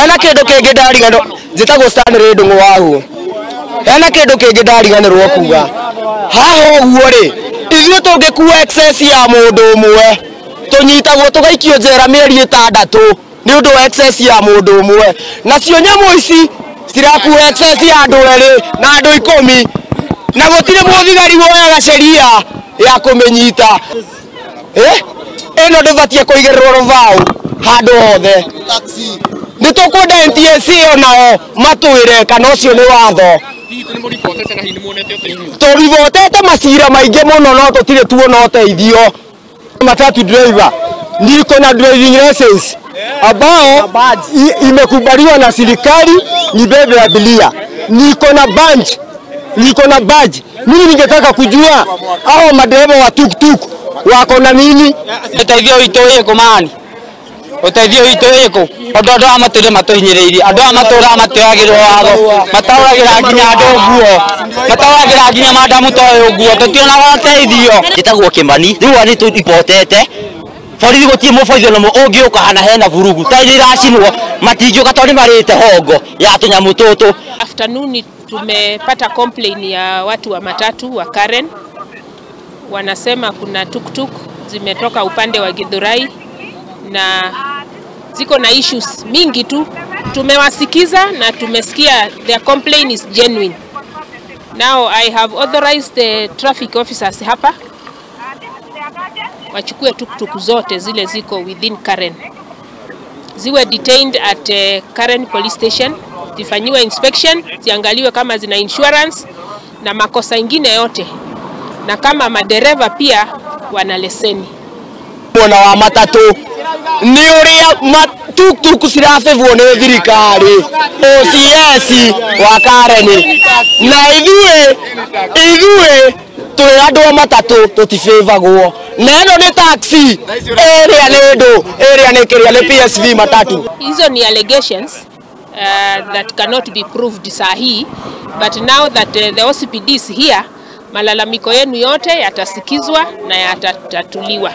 Hena kindu kingi ndarigano njitagwo stanley ndungu wahu. Hena kindu kingi ndariganirwo kuga. Haha uguo ri ithuĩ tũngĩkua excess ya mũndũ ũmwe tunyitagwo tugaikio njera mĩeri 6 nĩ ũndũ wa excess ya mũndũ ũmwe. Nacio nyamũ ici cirakuwa excess ya andũ 2 na andũ 10 na gũtirĩ mũthigari woyaga sheria ya kũmenyita. Ĩno ndĩbatie kũigĩrĩrwo rũbaũ handũ hothe. Nĩ tũkwenda NTSA onao matwĩre kana ũcio nĩ watho. Tũribotete macira maingĩ mũno no tũtirĩ tuona ũteithio. Matatu driver niko na driving license ambao imekubaliwa na serikali nibebe abiria. Niko na badge. Mimi ningetaka kujua hao madereva wa tuktuk wako na nini? Ũteithio witũ iko mani. Ũteithio witũ iko. Andũ amatũre matũhinyĩrĩirie. Andũ amatũra matĩagĩrwo watho. Mataũragĩra nginya andũ nguo. Mataũragĩra nginya madamu toyo nguo. Tũtionaga ũteithio. Njĩtagwo Kĩmani. Rĩu ani tũribotete. Borithi gũtirĩ mũborithi no ũngĩũka hana hena vurugu. Tairi racinwo matingĩũka tondũ marĩte hongo ya tũnyamũ tũtũ. Afternoon tumepata complaint ya watu wa matatu wa Karen. Wanasema kuna tuktuk zimetoka upande wa Githurai na ziko na issues mingi tu. Tumewasikiza na tumesikia their complaint is genuine. Now I have authorized the traffic officers hapa wachukue tuktuk zote zile ziko within Karen. Ziwe detained at Karen police station, zifanyiwe inspection, ziangaliwe kama zina insurance na makosa ingine yote. Na kama madereva pia wana leseni. Mwena wa matatu ni uria tuktuk cirabebwo nĩ thirikari OCS wa Karen na ithuĩ tũrĩ andũ a matatu tũtibebagwo. Na ĩno nĩ taxi ĩrĩa nĩ ndũ ĩrĩa nĩ kĩrĩa nĩ PSV matatu. Hizo ni allegations that cannot be proved sahi, but now that the OCPD is here, malalamiko yenu yote yatasikizwa na yatatatuliwa.